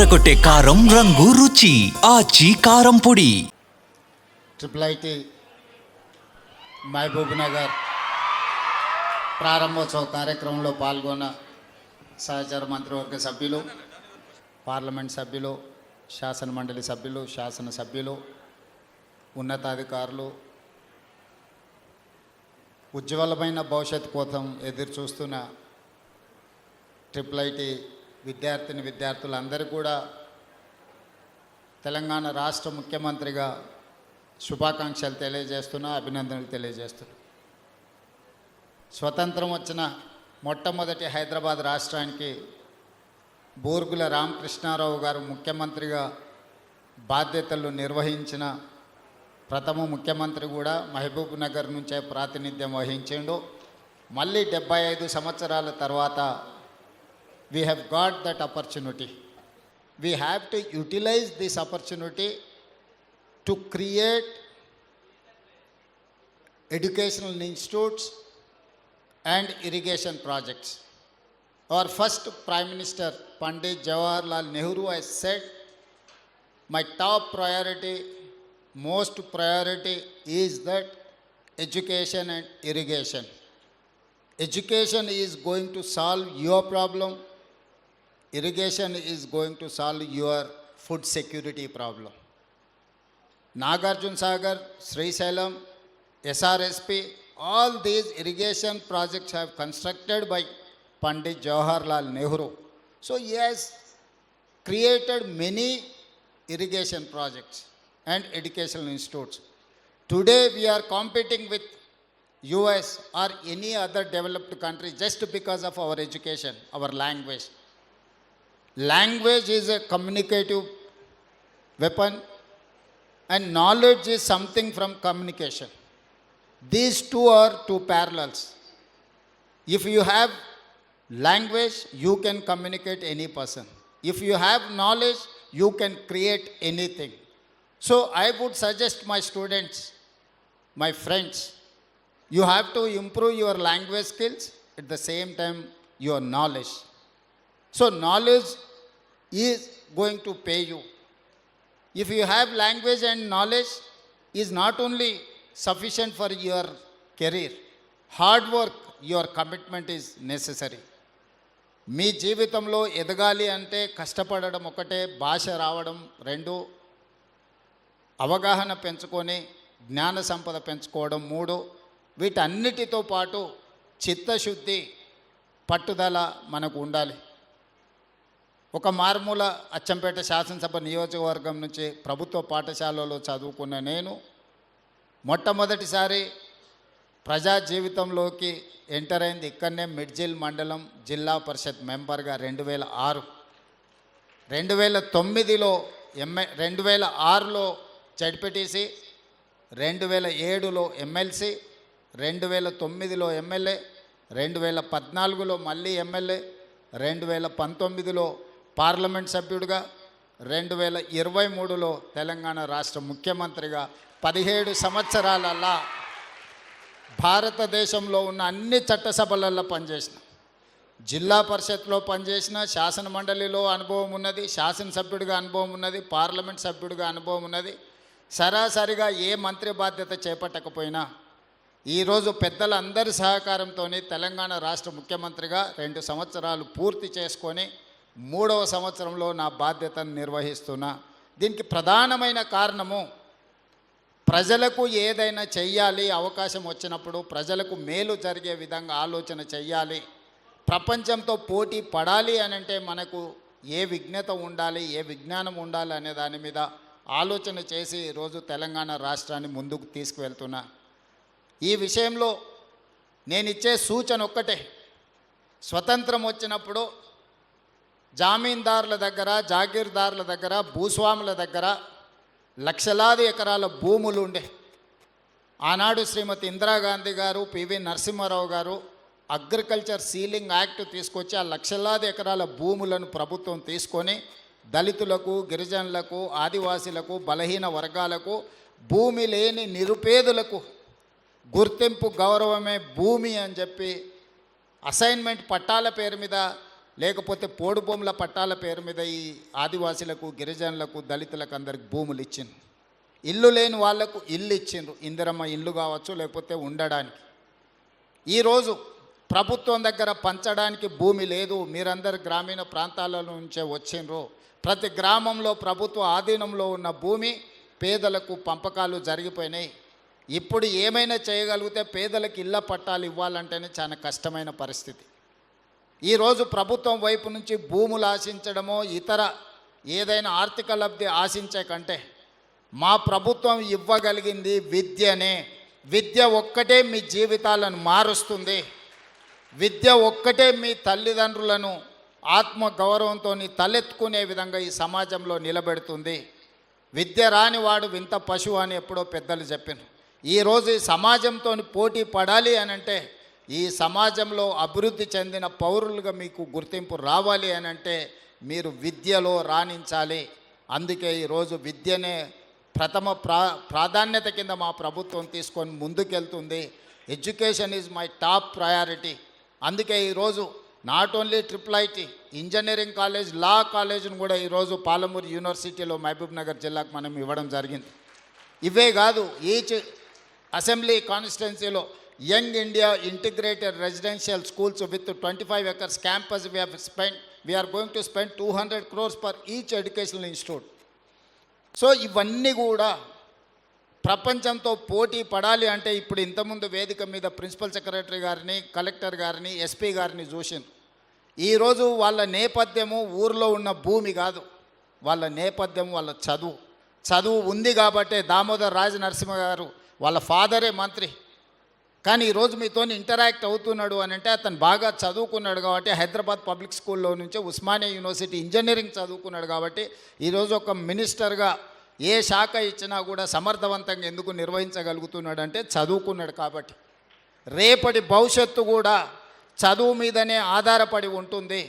అదరకొట్టే కారం రంగు రుచి ఆచి కారం పొడి. ట్రిపుల్ మహబూబ్ నగర్ ప్రారంభోత్సవ కార్యక్రమంలో పాల్గొన్న సహచర మంత్రివర్గ సభ్యులు, పార్లమెంట్ సభ్యులు, శాసనమండలి సభ్యులు, శాసనసభ్యులు, ఉన్నతాధికారులు, ఉజ్వలమైన భవిష్యత్తు కోసం ఎదురు చూస్తున్న ట్రిపుల్ విద్యార్థులందరూ కూడా తెలంగాణ రాష్ట్ర ముఖ్యమంత్రిగా శుభాకాంక్షలు తెలియజేస్తున్నా, అభినందనలు తెలియజేస్తున్నా. స్వతంత్రం వచ్చిన మొట్టమొదటి హైదరాబాద్ రాష్ట్రానికి బూర్గుల రామకృష్ణారావు గారు ముఖ్యమంత్రిగా బాధ్యతలు నిర్వహించిన ప్రథమ ముఖ్యమంత్రి కూడా మహబూబ్ నగర్ నుంచే ప్రాతినిధ్యం వహించిండు. మళ్ళీ 75 సంవత్సరాల తర్వాత we have got that opportunity. We have to utilize this opportunity to create educational institutes and irrigation projects. Our first Prime Minister, Pandit Jawaharlal Nehru, has said, my top priority, most priority is that education and irrigation. Education is going to solve your problem. Irrigation is going to solve your food security problem. Nagarjuna Sagar, Srisailam, SRSP, all these irrigation projects have constructed by Pandit Jawaharlal Nehru. So he has created many irrigation projects and educational institutes. Today we are competing with US or any other developed country just because of our education, our language. Language is a communicative weapon and knowledge is something from communication. These two are two parallels. If you have language, you can communicate any person. If you have knowledge, you can create anything. So I would suggest my students, my friends, you have to improve your language skills at the same time your knowledge. So knowledge is going to pay you. If you have language and knowledge is not only sufficient for your career, hard work, your commitment is necessary. మీ జీవితంలో ఎదగాలి అంటే కష్టపడడం ఒకటే, భాష రావడం రెండు, అవగాహన పెంచుకొని జ్ఞాన సంపద పెంచుకోవడం మూడు, వీటన్నిటితో పాటు చిత్తశుద్ధి, పట్టుదల మనకు ఉండాలి. ఒక మారుమూల అచ్చంపేట శాసనసభ నియోజకవర్గం నుంచి ప్రభుత్వ పాఠశాలలో చదువుకున్న నేను మొట్టమొదటిసారి ప్రజా జీవితంలోకి ఎంటర్ అయింది ఇక్కడనే మిడ్జిల్ మండలం జిల్లా పరిషత్ మెంబర్గా 2006. 2009లో 2006లో జడ్పీటీసీ, 2007లో ఎమ్మెల్సీ, 2009లో ఎమ్మెల్యే, 2014లో మళ్ళీ ఎమ్మెల్యే, 2019లో పార్లమెంట్ సభ్యుడిగా, 2023లో తెలంగాణ రాష్ట్ర ముఖ్యమంత్రిగా 17 సంవత్సరాలల్లా భారతదేశంలో ఉన్న అన్ని చట్టసభలలో పనిచేసిన, జిల్లా పరిషత్లో పనిచేసిన, శాసన మండలిలో అనుభవం ఉన్నది, శాసనసభ్యుడిగా అనుభవం ఉన్నది, పార్లమెంట్ సభ్యుడిగా అనుభవం ఉన్నది. సరాసరిగా ఏ మంత్రి బాధ్యత చేపట్టకపోయినా ఈరోజు పెద్దలందరి సహకారంతో తెలంగాణ రాష్ట్ర ముఖ్యమంత్రిగా 2 సంవత్సరాలు పూర్తి చేసుకొని 3వ సంవత్సరంలో నా బాధ్యతను నిర్వహిస్తున్నా. దీనికి ప్రధానమైన కారణము ప్రజలకు ఏదైనా చెయ్యాలి, అవకాశం వచ్చినప్పుడు ప్రజలకు మేలు జరిగే విధంగా ఆలోచన చెయ్యాలి. ప్రపంచంతో పోటీ పడాలి అని అంటే మనకు ఏ విజ్ఞత ఉండాలి, ఏ విజ్ఞానం ఉండాలి అనే దాని మీద ఆలోచన చేసి ఈరోజు తెలంగాణ రాష్ట్రాన్ని ముందుకు తీసుకువెళ్తున్నా. ఈ విషయంలో నేను ఇచ్చే సూచన ఒక్కటే, స్వతంత్రం వచ్చినప్పుడు జామీందారుల దగ్గర, జాగీర్దారుల దగ్గర, భూస్వాముల దగ్గర లక్షలాది ఎకరాల భూములు ఉండే. ఆనాడు శ్రీమతి ఇందిరాగాంధీ గారు, పివి నరసింహారావు గారు అగ్రికల్చర్ సీలింగ్ యాక్ట్ తీసుకొచ్చి ఆ లక్షలాది ఎకరాల భూములను ప్రభుత్వం తీసుకొని దళితులకు, గిరిజనులకు, ఆదివాసీలకు, బలహీన వర్గాలకు, భూమి లేని నిరుపేదలకు గుర్తింపు గౌరవమే భూమి అని చెప్పి అసైన్మెంట్ పట్టాల పేరు మీద లేకపోతే పోడు భూముల పట్టాల పేరు మీద ఈ ఆదివాసీలకు, గిరిజనులకు, దళితులకు అందరికి భూములు ఇచ్చిండ్రు. ఇల్లు లేని వాళ్లకు ఇల్లు ఇచ్చిండ్రు, ఇందిరమ్మ ఇల్లు కావచ్చు, లేకపోతే ఉండడానికి. ఈరోజు ప్రభుత్వం దగ్గర పంచడానికి భూమి లేదు. మీరందరు గ్రామీణ ప్రాంతాల నుంచే వచ్చిండ్రు. ప్రతి గ్రామంలో ప్రభుత్వ ఆధీనంలో ఉన్న భూమి పేదలకు పంపకాలు జరిగిపోయినాయి. ఇప్పుడు ఏమైనా చేయగలిగితే పేదలకు ఇళ్ళ పట్టాలు ఇవ్వాలంటేనే చాలా కష్టమైన పరిస్థితి. ఈరోజు ప్రభుత్వం వైపు నుంచి భూములు ఆశించడమో ఇతర ఏదైనా ఆర్థిక లబ్ధి ఆశించే కంటే మా ప్రభుత్వం ఇవ్వగలిగింది విద్యనే. విద్య ఒక్కటే మీ జీవితాలను మారుస్తుంది. విద్య ఒక్కటే మీ తల్లిదండ్రులను ఆత్మ గౌరవంతో తలెత్తుకునే విధంగా ఈ సమాజంలో నిలబెడుతుంది. విద్య రాని వాడు వింత పశువు అని ఎప్పుడో పెద్దలు చెప్పారు. ఈరోజు ఈ సమాజంతో పోటీ పడాలి అని అంటే, ఈ సమాజంలో అభివృద్ధి చెందిన పౌరులుగా మీకు గుర్తింపు రావాలి అని అంటే మీరు విద్యలో రాణించాలి. అందుకే ఈరోజు విద్యనే ప్రథమ ప్రాధాన్యత కింద మా ప్రభుత్వం తీసుకొని ముందుకెళ్తుంది. Education is my top priority. అందుకే ఈరోజు not only IIIT engineering college, law కాలేజ్ను కూడా ఈరోజు పాలమూరు యూనివర్సిటీలో మహబూబ్ నగర్ జిల్లాకు మనం ఇవ్వడం జరిగింది. ఇవే కాదు, ఈచ్ అసెంబ్లీ కాన్స్టిట్యున్సీలో young India integrated residential schools with 25 acres campus we are going to spend 200 crores for each educational institute. So ఇవన్నీ కూడా ప్రపంచంతో పోటీ పడాలి అంటే ఇప్పుడు ఇంతకుముందు వేదిక మీద ప్రిన్సిపల్ సెక్రటరీ గారిని, కలెక్టర్ గారిని, ఎస్పీ గారిని చూసింది. ఈరోజు వాళ్ళ నేపథ్యము ఊరిలో ఉన్న భూమి కాదు, వాళ్ళ నేపథ్యం వాళ్ళ చదువు. చదువు ఉంది కాబట్టే దామోదర్ రాజ నరసింహ గారు వాళ్ళ ఫాదరే మంత్రి, కానీ ఈరోజు మీతో ఇంటరాక్ట్ అవుతున్నాడు అని అంటే అతను బాగా చదువుకున్నాడు కాబట్టి, హైదరాబాద్ పబ్లిక్ స్కూల్లో నుంచే ఉస్మానియా యూనివర్సిటీ ఇంజనీరింగ్ చదువుకున్నాడు కాబట్టి ఈరోజు ఒక మినిస్టర్గా ఏ శాఖ ఇచ్చినా కూడా సమర్థవంతంగా ఎందుకు నిర్వహించగలుగుతున్నాడు అంటే చదువుకున్నాడు కాబట్టి. రేపటి భవిష్యత్తు కూడా చదువు మీదనే ఆధారపడి ఉంటుంది.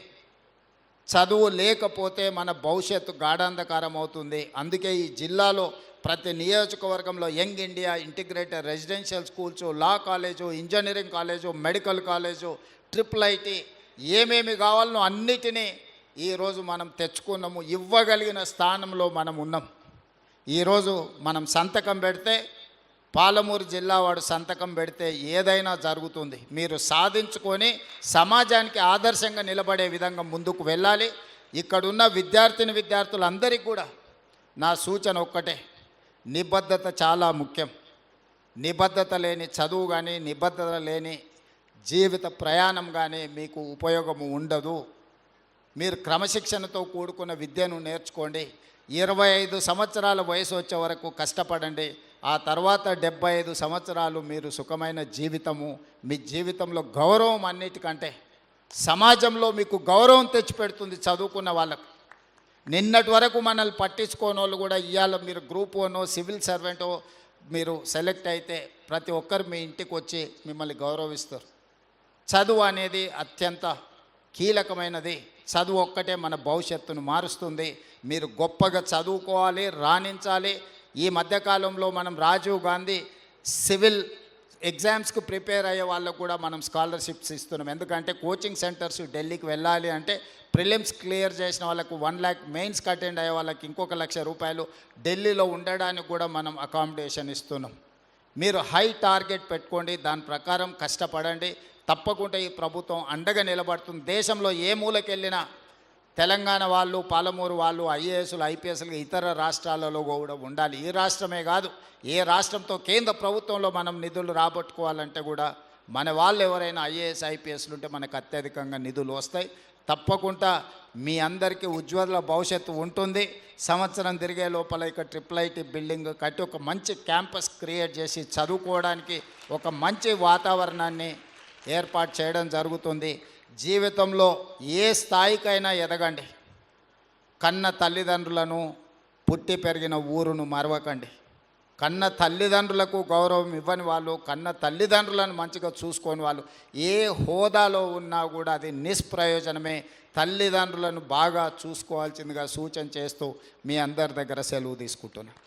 చదువు లేకపోతే మన భవిష్యత్తు గాఢాంధకారం అవుతుంది. అందుకే ఈ జిల్లాలో ప్రతి నియోజకవర్గంలో young India integrated residential schools, లా college, engineering college, medical college, IIIT ఏమేమి కావాలనో అన్నిటినీ ఈరోజు మనం తెచ్చుకున్నాము. ఇవ్వగలిగిన స్థానంలో మనం ఉన్నాం. ఈరోజు మనం సంతకం పెడితే, పాలమూరు జిల్లా వాడు సంతకం పెడితే ఏదైనా జరుగుతుంది. మీరు సాధించుకొని సమాజానికి ఆదర్శంగా నిలబడే విధంగా ముందుకు వెళ్ళాలి. ఇక్కడున్న విద్యార్థులందరికీ కూడా నా సూచన ఒక్కటే, నిబద్ధత చాలా ముఖ్యం. నిబద్ధత లేని చదువు కానీ, నిబద్ధత లేని జీవిత ప్రయాణం కానీ మీకు ఉపయోగము ఉండదు. మీరు క్రమశిక్షణతో కూడుకున్న విద్యను నేర్చుకోండి. 25 సంవత్సరాల వయసు వచ్చే వరకు కష్టపడండి. ఆ తర్వాత 75 సంవత్సరాలు మీరు సుఖమైన జీవితము, మీ జీవితంలో గౌరవం అన్నిటికంటే సమాజంలో మీకు గౌరవం తెచ్చిపెడుతుంది చదువుకున్న వాళ్ళకు. నిన్నటి వరకు మనల్ని పట్టించుకోని వాళ్ళు కూడా ఇవాళ మీరు గ్రూప్ 1 సివిల్ సర్వెంటో మీరు సెలెక్ట్ అయితే ప్రతి ఒక్కరు మీ ఇంటికి వచ్చి మిమ్మల్ని గౌరవిస్తారు. చదువు అనేది అత్యంత కీలకమైనది. చదువు ఒక్కటే మన భవిష్యత్తును మారుస్తుంది. మీరు గొప్పగా చదువుకోవాలి, రాణించాలి. ఈ మధ్యకాలంలో మనం రాజీవ్ గాంధీ సివిల్ ఎగ్జామ్స్కి ప్రిపేర్ అయ్యే వాళ్ళకు కూడా మనం స్కాలర్షిప్స్ ఇస్తున్నాం. ఎందుకంటే కోచింగ్ సెంటర్స్ ఢిల్లీకి వెళ్ళాలి అంటే ప్రిలిమ్స్ క్లియర్ చేసిన వాళ్ళకు 1 lakh, మెయిన్స్కి అటెండ్ అయ్యే వాళ్ళకి ఇంకొక ₹1,00,000 ఢిల్లీలో ఉండడానికి కూడా మనం అకామిడేషన్ ఇస్తున్నాం. మీరు హై టార్గెట్ పెట్టుకోండి, దాని ప్రకారం కష్టపడండి. తప్పకుండా ఈ ప్రభుత్వం అండగా నిలబడుతుంది. దేశంలో ఏ మూలకెళ్ళినా తెలంగాణ వాళ్ళు, పాలమూరు వాళ్ళు IASలు, IPSలు ఇతర రాష్ట్రాలలో కూడా ఉండాలి. ఈ రాష్ట్రమే కాదు, ఏ రాష్ట్రంతో కేంద్ర ప్రభుత్వంలో మనం నిధులు రాబట్టుకోవాలంటే కూడా మన వాళ్ళు ఎవరైనా IAS, IPSలు ఉంటే మనకు అత్యధికంగా నిధులు వస్తాయి. తప్పకుండా మీ అందరికీ ఉజ్వల భవిష్యత్తు ఉంటుంది. సంవత్సరం తిరిగే లోపల ఇక్కడ IIIT బిల్డింగ్ కట్టి ఒక మంచి క్యాంపస్ క్రియేట్ చేసి చదువుకోవడానికి ఒక మంచి వాతావరణాన్ని ఏర్పాటు చేయడం జరుగుతుంది. జీవితంలో ఏ స్థాయికైనా ఎదగండి. కన్న తల్లిదండ్రులను, పుట్టి పెరిగిన ఊరును మరవకండి. కన్న తల్లిదండ్రులకు గౌరవం ఇవ్వని వాళ్ళు, కన్న తల్లిదండ్రులను మంచిగా చూసుకొని వాళ్ళు ఏ హోదాలో ఉన్నా కూడా అది నిష్ప్రయోజనమే. తల్లిదండ్రులను బాగా చూసుకోవాల్సిందిగా సూచన చేస్తూ మీ అందరి దగ్గర సెలవు తీసుకుంటున్నాను.